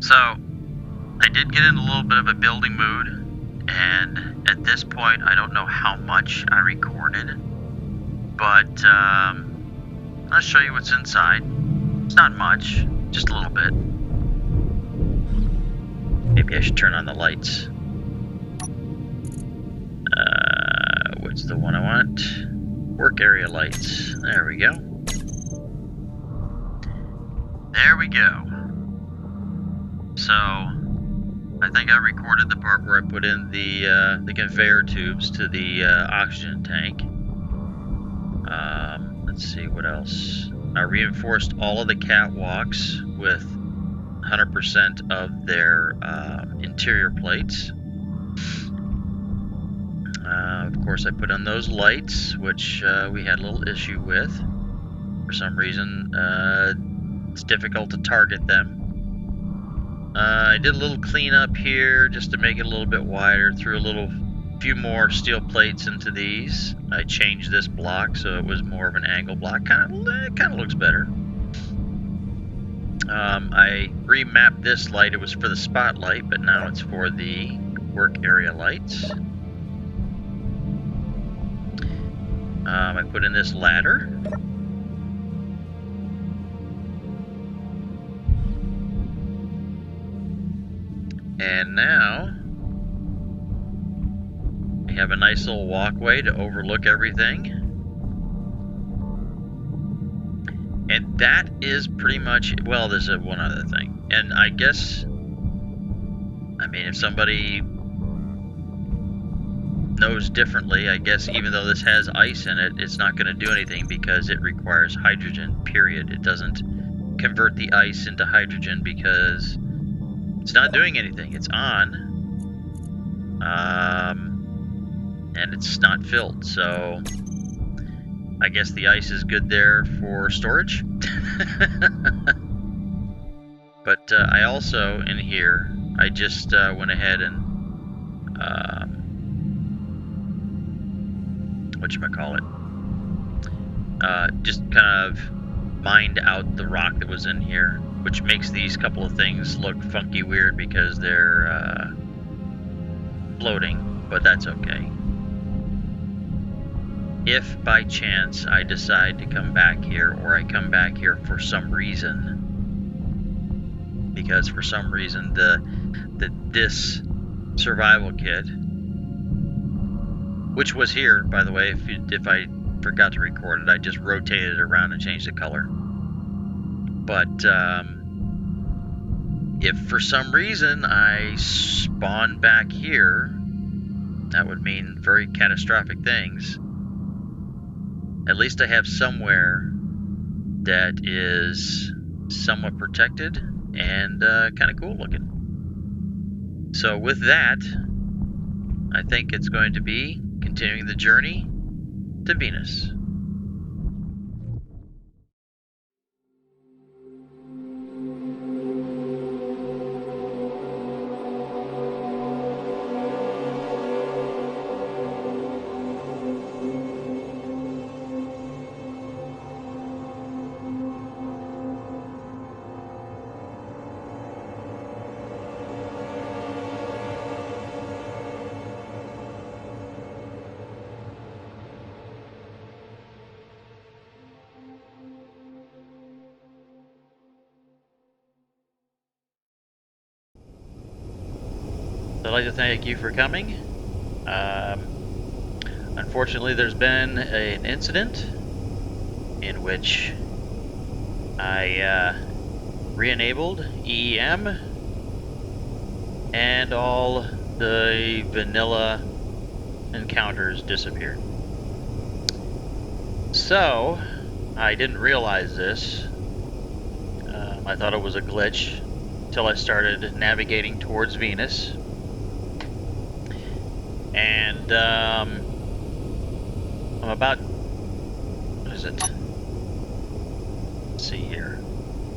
So, I did get in a little bit of a building mood, and at this point, I don't know how much I recorded, but I'll show you what's inside. It's not much, just a little bit. Maybe I should turn on the lights. What's the one I want? Work area lights. There we go. There we go. So, I think I recorded the part where I put in the conveyor tubes to the oxygen tank. Let's see what else. I reinforced all of the catwalks with 100% of their interior plates. Of course, I put on those lights, which we had a little issue with. For some reason, it's difficult to target them. I did a little cleanup here just to make it a little bit wider. Threw a few more steel plates into these. I changed this block so it was more of an angle block. Kind of looks better. I remapped this light. It was for the spotlight, but now it's for the work area lights. I put in this ladder. And now we have a nice little walkway to overlook everything. And that is pretty much, well, there's one other thing. And I guess, I mean, if somebody knows differently, I guess even though this has ice in it, it's not going to do anything because it requires hydrogen, period. It doesn't convert the ice into hydrogen because it's not doing anything. It's on, and it's not filled. So I guess the ice is good there for storage. But I also, in here, I just went ahead and whatchamacallit, just kind of mined out the rock that was in here, which makes these couple of things look funky weird because they're floating, but that's okay. If by chance I decide to come back here, or I come back here for some reason, because for some reason this survival kit, which was here, by the way, if I forgot to record it, I just rotated it around and changed the color. But if for some reason I spawn back here, that would mean very catastrophic things. At least I have somewhere that is somewhat protected and kind of cool looking. So with that, I think it's going to be continuing the journey to Venus. I'd like to thank you for coming. Unfortunately, there's been an incident in which I re-enabled EEM and all the vanilla encounters disappeared. So, I didn't realize this. I thought it was a glitch until I started navigating towards Venus. And I'm about, what is it? Let's see here.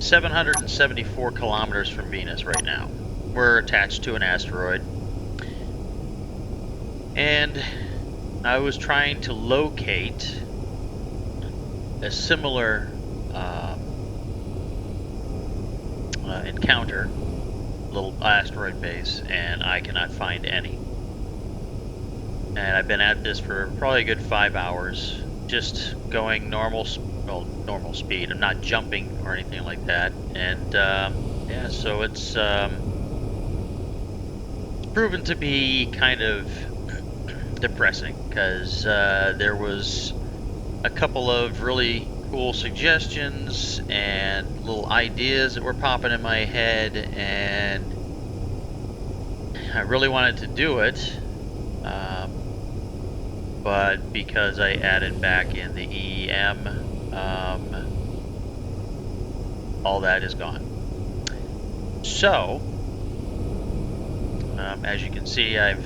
774 kilometers from Venus right now. We're attached to an asteroid. And I was trying to locate a similar encounter little asteroid base, and I cannot find any. And I've been at this for probably a good 5 hours, just going normal speed. I'm not jumping or anything like that. And yeah, so it's proven to be kind of depressing, because there was a couple of really cool suggestions and little ideas that were popping in my head, and I really wanted to do it, but because I added back in the EEM, all that is gone. So as you can see, I've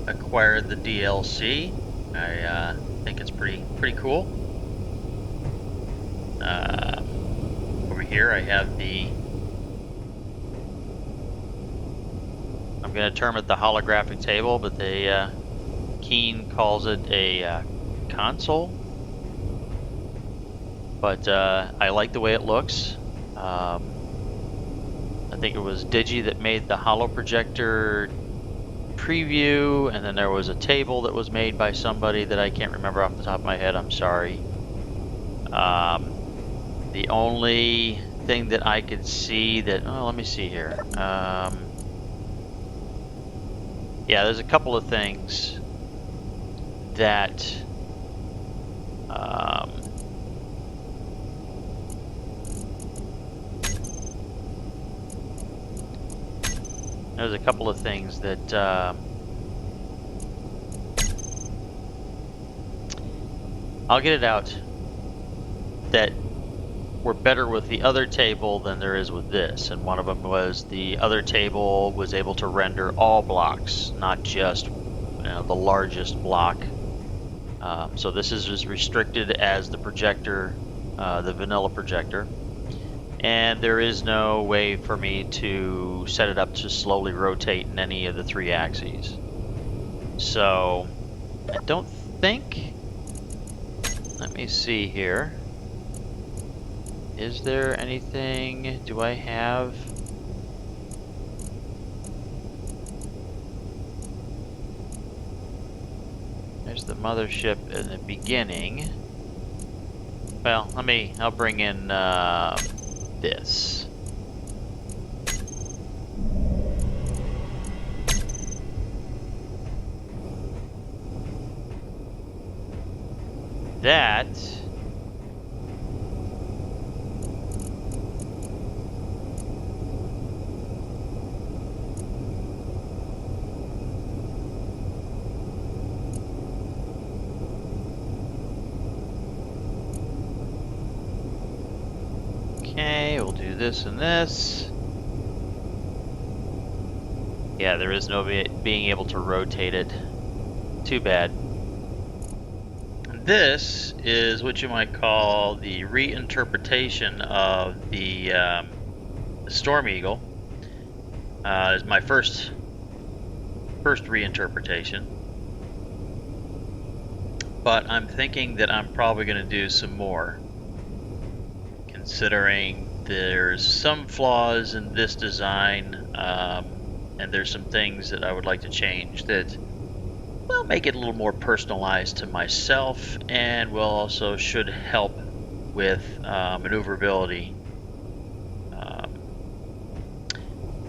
acquired the DLC. I think it's pretty cool. Over here I have I'm going to term it the holographic table, but Keen calls it a console. But I like the way it looks. I think it was Digi that made the holo projector preview, and then there was a table that was made by somebody that I can't remember off the top of my head. I'm sorry. The only thing that I could see that, let me see here. Yeah, there's a couple of things that I'll get it out, that were better with the other table than there is with this. And one of them was the other table was able to render all blocks, not just the largest block. So this is as restricted as the projector, the vanilla projector. And there is no way for me to set it up to slowly rotate in any of the 3 axes. So I don't think, let me see here. Is there anything, do I have? There's the mothership in the beginning. Well, I'll bring in this. That we'll do this and this. Yeah, there is no being able to rotate it. Too bad. This is what you might call the reinterpretation of the Storm Eagle. It's my first reinterpretation. But I'm thinking that I'm probably going to do some more, considering there's some flaws in this design, and there's some things that I would like to change that will make it a little more personalized to myself, and will also should help with maneuverability.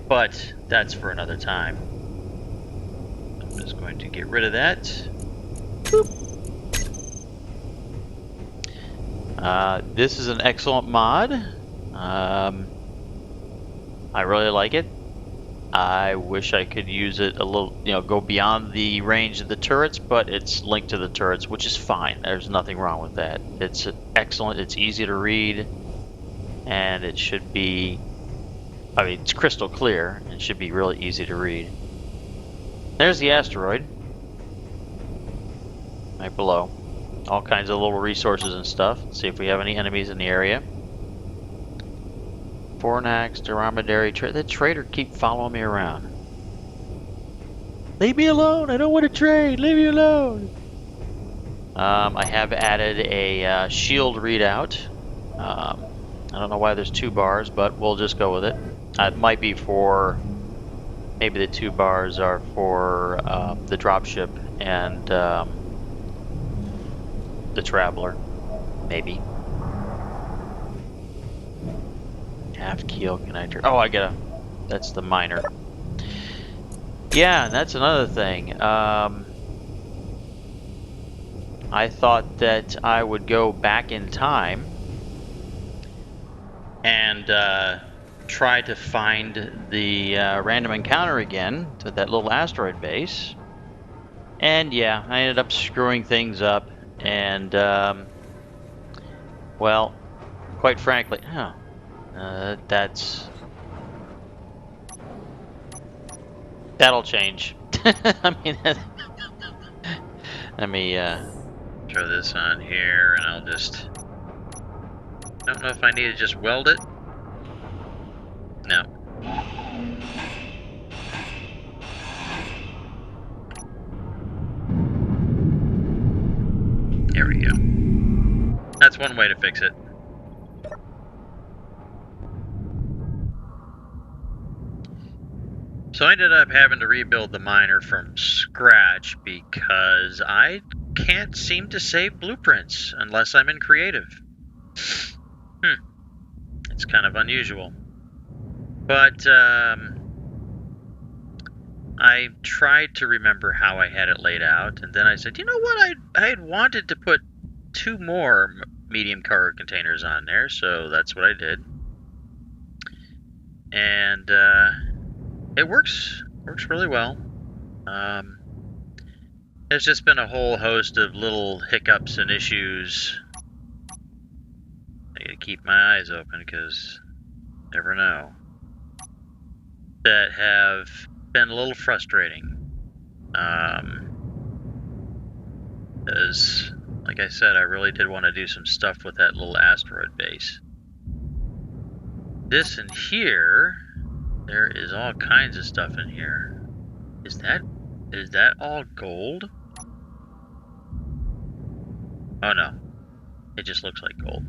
But that's for another time. I'm just going to get rid of that. Boop. This is an excellent mod. I really like it. I wish I could use it a little, go beyond the range of the turrets, but it's linked to the turrets, which is fine. There's nothing wrong with that. It's excellent. It's easy to read, and it should be, it's crystal clear. It should be really easy to read. There's the asteroid right below. All kinds of little resources and stuff. Let's see if we have any enemies in the area. Fornax, Dromedary, the trader keep following me around. Leave me alone! I don't want to trade! Leave me alone! I have added a shield readout. I don't know why there's 2 bars, but we'll just go with it. It might be for, maybe the 2 bars are for the dropship and the traveler, maybe. Half keel connector. Oh, I get a. That's the miner. Yeah, and that's another thing. I thought that I would go back in time and try to find the random encounter again to that little asteroid base. And yeah, I ended up screwing things up. And, well, quite frankly, that'll change. I mean, let me throw this on here, and I'll just. I don't know if I need to just weld it. No. There we go. That's one way to fix it. So I ended up having to rebuild the miner from scratch because I can't seem to save blueprints unless I'm in creative. It's kind of unusual. But I tried to remember how I had it laid out, and then I said, you know what, I had wanted to put 2 more medium cargo containers on there, so that's what I did. And it works really well. There's just been a whole host of little hiccups and issues. I gotta keep my eyes open because you never know. That have been a little frustrating. Because, like I said, I really did want to do some stuff with that little asteroid base. This in here, there is all kinds of stuff in here. Is that all gold? Oh no, it just looks like gold.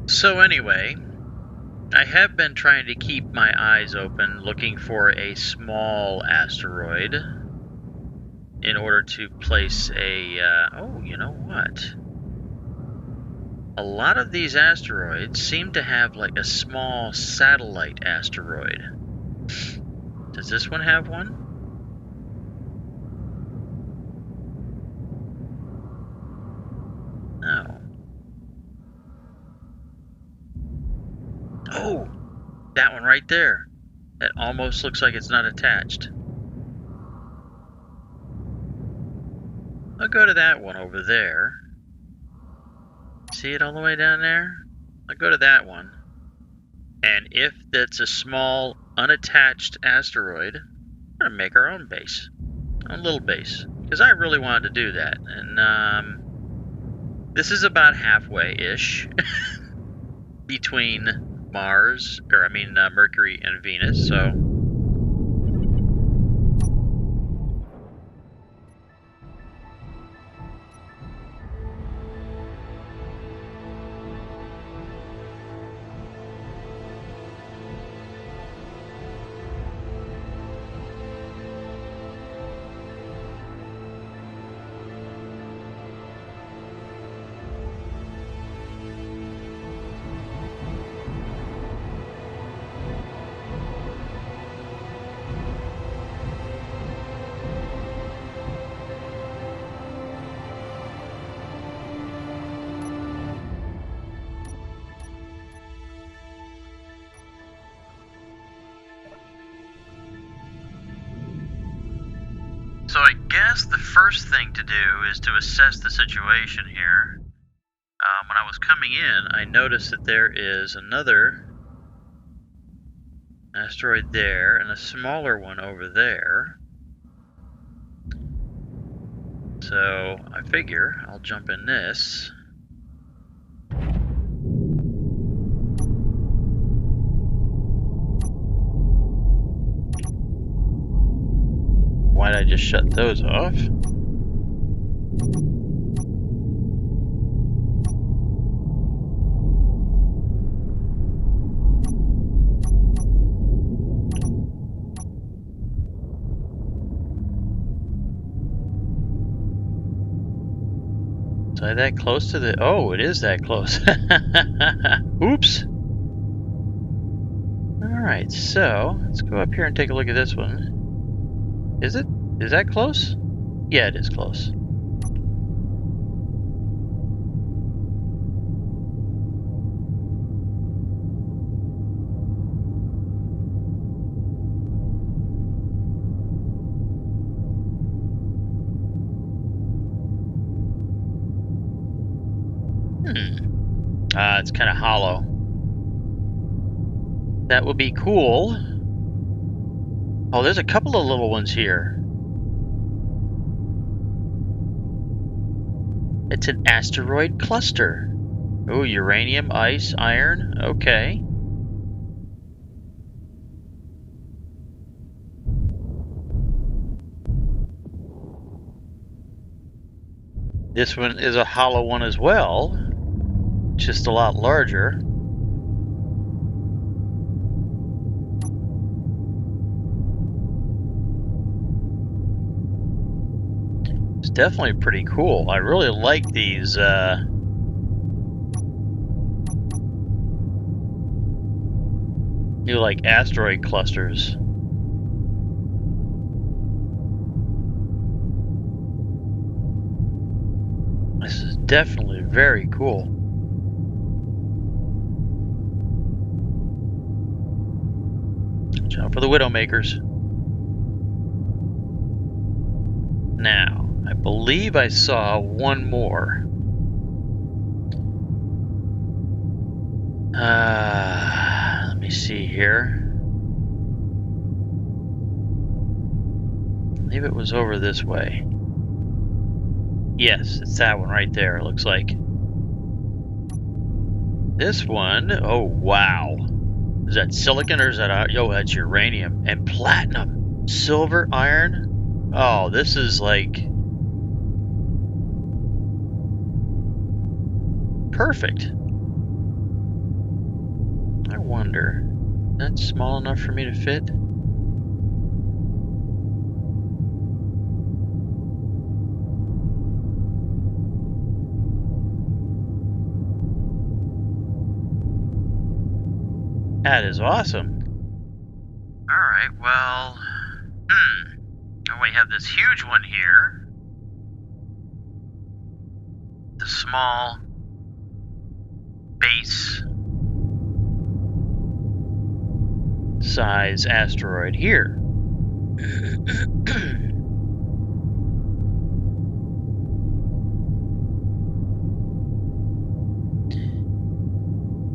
So anyway, I have been trying to keep my eyes open looking for a small asteroid in order to place a, oh, you know what? A lot of these asteroids seem to have like a small satellite asteroid. Does this one have one? No. Oh, that one right there. That almost looks like it's not attached. I'll go to that one over there. See it all the way down there? I'll go to that one. And if that's a small, unattached asteroid, I'm going to make our own base. Our own little base. Because I really wanted to do that. And this is about halfway-ish between Mercury and Venus, so. So I guess the first thing to do is to assess the situation here. When I was coming in, I noticed that there is another asteroid there and a smaller one over there. So I figure I'll jump in this. Why'd I just shut those off? Was I that close to the... Oh, it is that close. Oops. Alright, so let's go up here and take a look at this one. Is it? Is that close? Yeah, it is close. It's kind of hollow. That would be cool. Oh, there's a couple of little ones here. It's an asteroid cluster. Oh, uranium, ice, iron. Okay. This one is a hollow one as well. Just a lot larger. It's definitely pretty cool. I really like these new like asteroid clusters. This is definitely very cool. Watch out for the Widowmakers. Now, I believe I saw one more. Let me see here. I believe it was over this way. Yes, it's that one right there, it looks like. This one, oh wow. Is that silicon or is that, yo, that's uranium and platinum, silver, iron. Oh, this is like perfect. I wonder, that's small enough for me to fit? That is awesome. Alright, well... And we have this huge one here. The small base size asteroid here.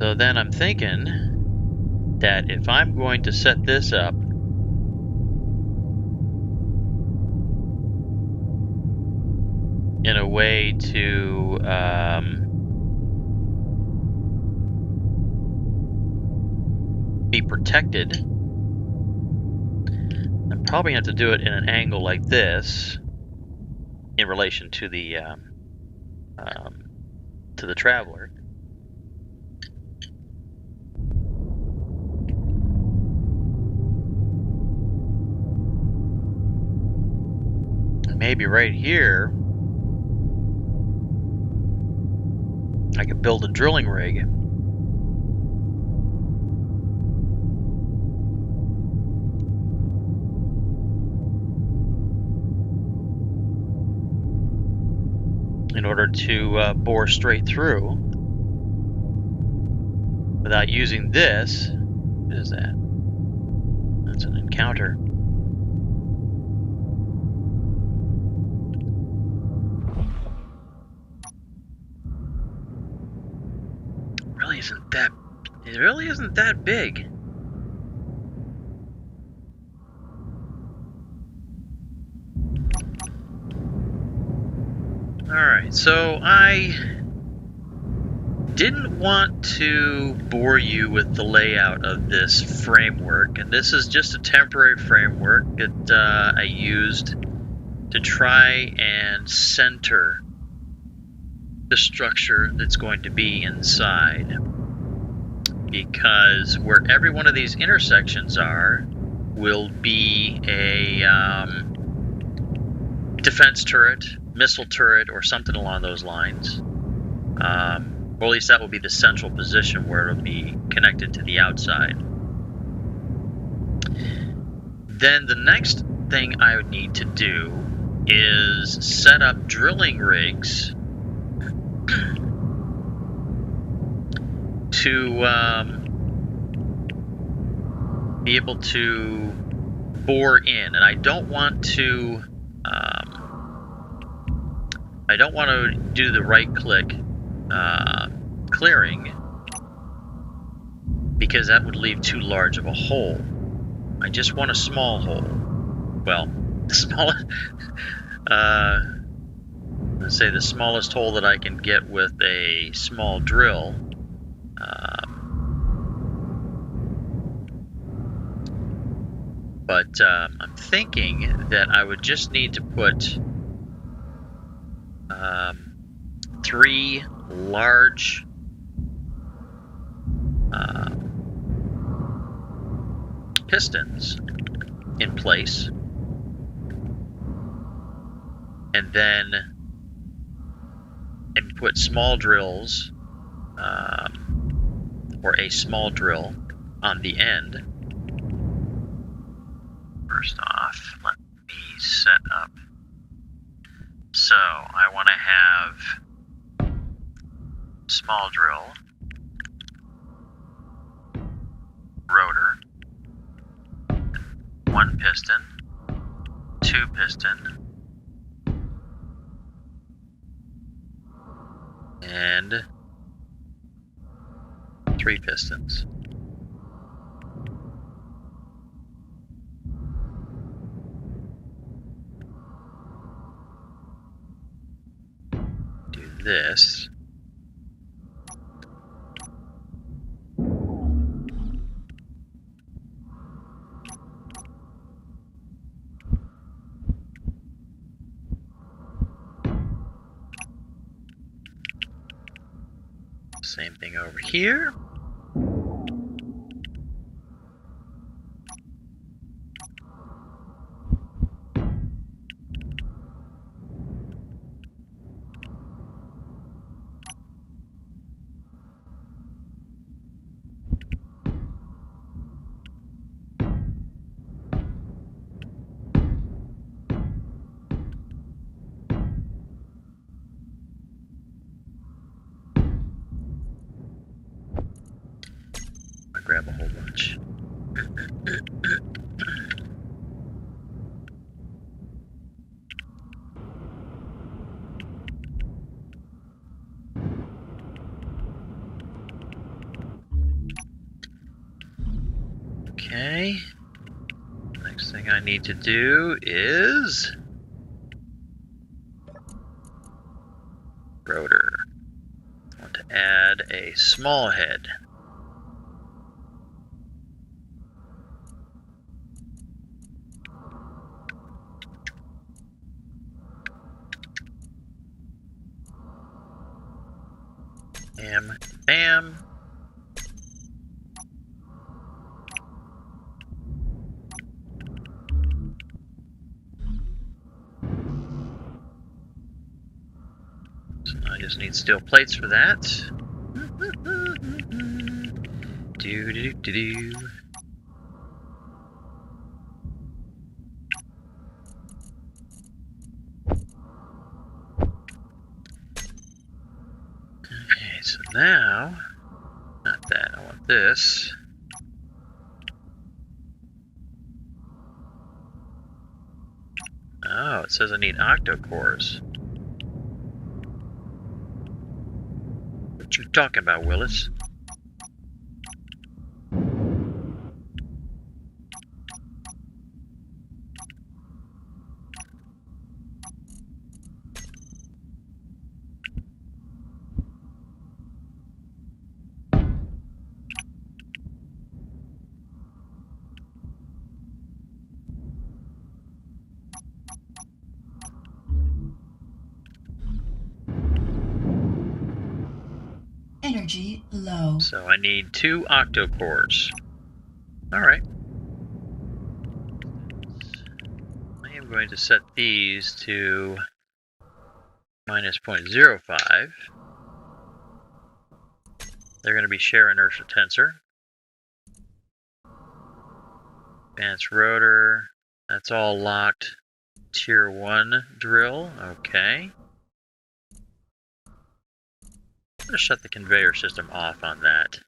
So then I'm thinking that if I'm going to set this up in a way to be protected, I'm probably going to have to do it in an angle like this in relation to the traveler. Maybe right here I could build a drilling rig. In order to bore straight through without using this. What is that? That's an encounter. It really isn't that big. Alright, so I didn't want to bore you with the layout of this framework, and this is just a temporary framework that I used to try and center the structure that's going to be inside, because where every one of these intersections are will be a defense turret, missile turret, or something along those lines. Or at least that will be the central position where it'll be connected to the outside. Then the next thing I would need to do is set up drilling rigs to be able to bore in, and I don't want to do the right-click clearing, because that would leave too large of a hole. I just want a small hole. Well, let's say the smallest hole that I can get with a small drill. But I'm thinking that I would just need to put 3 large pistons in place, and then put small drills or a small drill on the end. First off, let me set up. So I want to have small drill, rotor, 1 piston, 2 piston, and 3 pistons. Do this. Same thing over here. Grab a whole bunch. Okay. Next thing I need to do is rotor. I want to add a small head. Bam, bam. So I just need steel plates for that. Do do do do do. Okay, so now, not that, I want this. Oh, it says I need octo-cores. What you talking about, Willis? Energy low. So I need 2 octo-cores. Alright. I am I'm going to set these to minus 0.05. They're going to be shear inertia tensor. Advanced rotor, that's all locked. Tier 1 drill, okay. I'm going to shut the conveyor system off on that.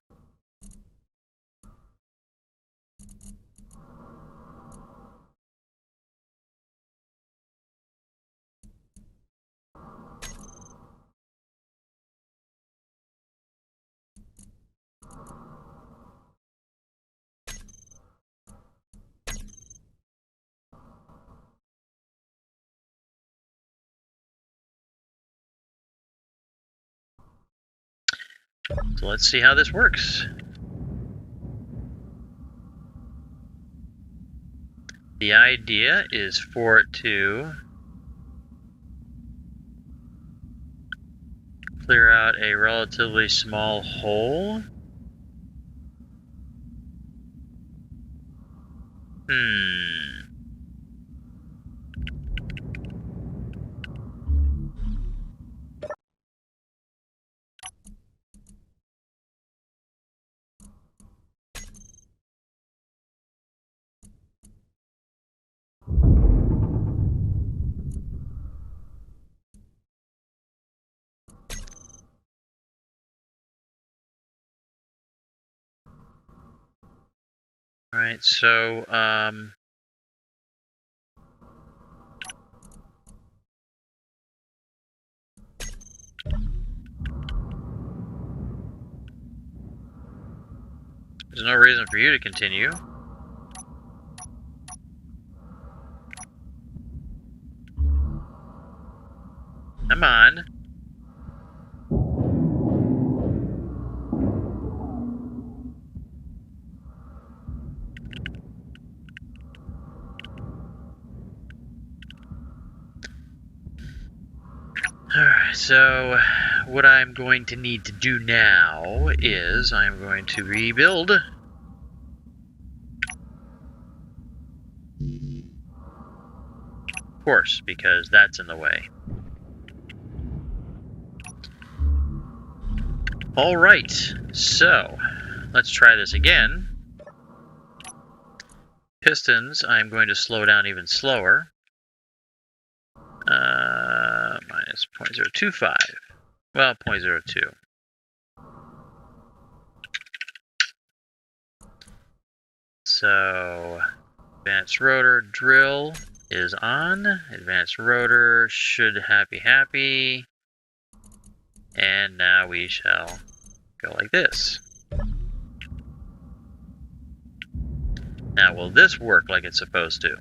So let's see how this works. The idea is for it to clear out a relatively small hole. All right, so there's no reason for you to continue. Come on. Alright, so what I'm going to need to do now is I'm going to rebuild. Of course, because that's in the way. Alright, so let's try this again. Pistons, I'm going to slow down even slower. Minus 0.025. Well, 0.02. So, advanced rotor drill is on. Advanced rotor should happy. And now we shall go like this. Now, will this work like it's supposed to?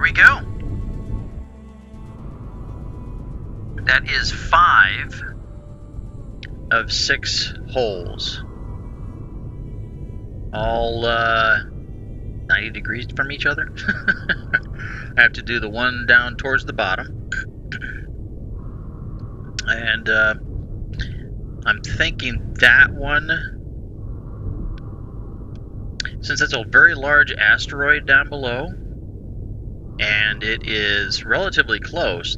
we go. That is 5 of 6 holes. All 90 degrees from each other. I have to do the one down towards the bottom. And I'm thinking that one, since it's a very large asteroid down below, and it is relatively close,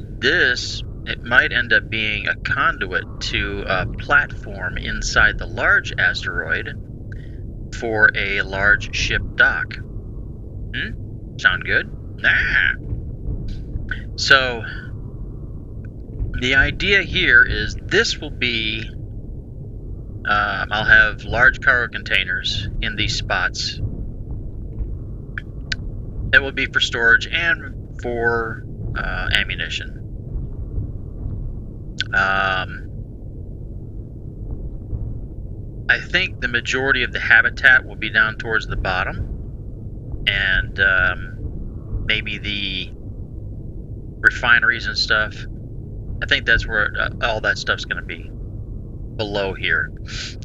it might end up being a conduit to a platform inside the large asteroid for a large ship dock. Sound good? Nah. So, the idea here is this will be, I'll have large cargo containers in these spots. That will be for storage and for ammunition. I think the majority of the habitat will be down towards the bottom, and maybe the refineries and stuff. I think that's where all that stuff's going to be, below here,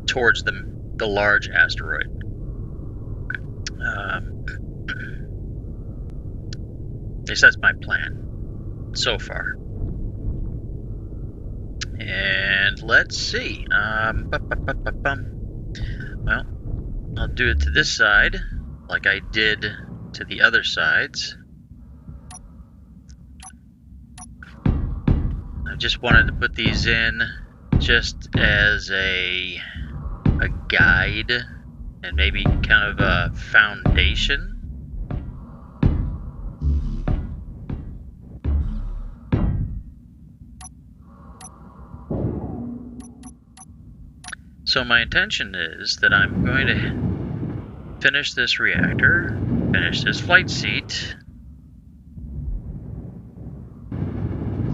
towards the large asteroid. At least that's my plan so far. And let's see. Well, I'll do it to this side, like I did to the other sides. I just wanted to put these in just as a guide and maybe kind of a foundation. So my intention is that I'm going to finish this reactor, finish this flight seat.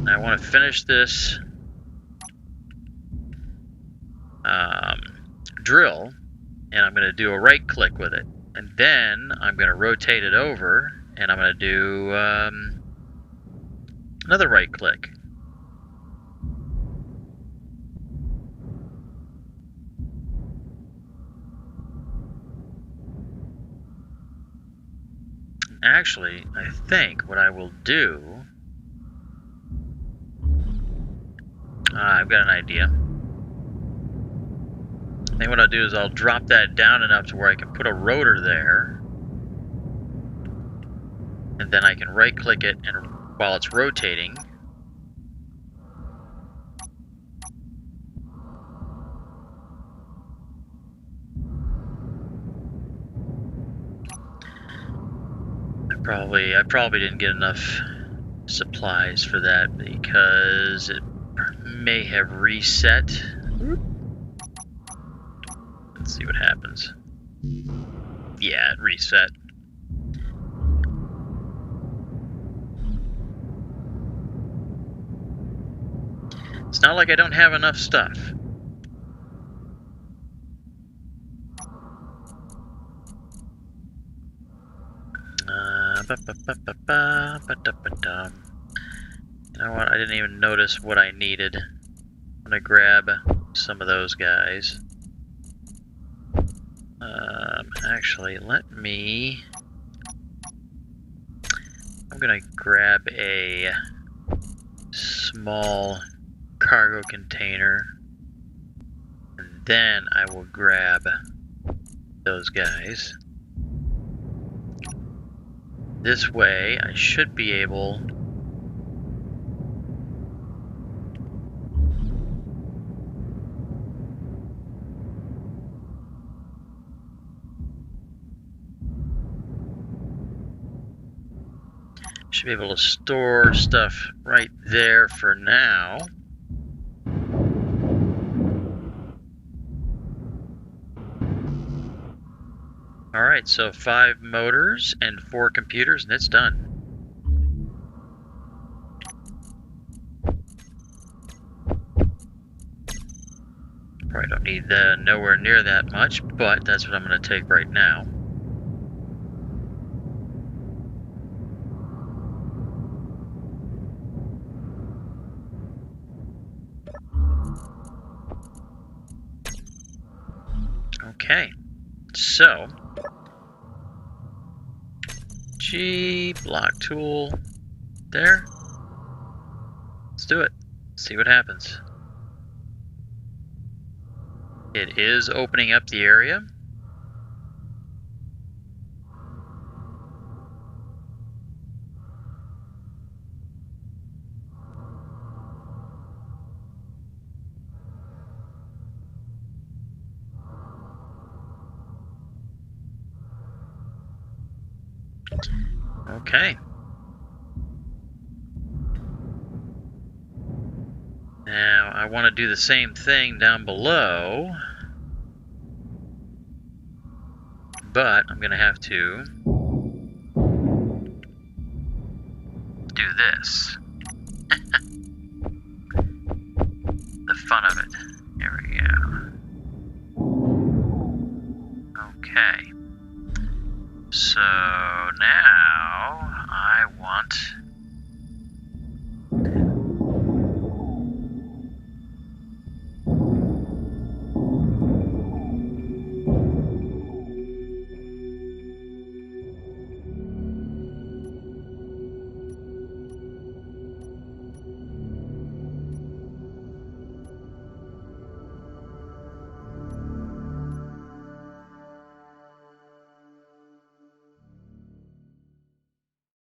I want to finish this drill, and I'm going to do a right click with it. And then I'm going to rotate it over, and I'm going to do another right click. Actually, I think what I will do... I've got an idea. I think what I'll do is I'll drop that down enough to where I can put a rotor there. And then I can right-click it, and while it's rotating... I probably didn't get enough supplies for that because it may have reset. Let's see what happens. Yeah, it reset. It's not like I don't have enough stuff. You know what? I didn't even notice what I needed. I'm gonna grab some of those guys. Actually, I'm gonna grab a small cargo container, and then I will grab those guys. This way, I should be able to store stuff right there for now. Alright, so 5 motors and 4 computers, and it's done. Probably don't need nowhere near that much, but that's what I'm going to take right now. Okay, so G, block tool, there. Let's do it. See what happens. It is opening up the area. Okay. Now I want to do the same thing down below, but I'm going to have to do this. The fun of it. There we go. Okay. So now I want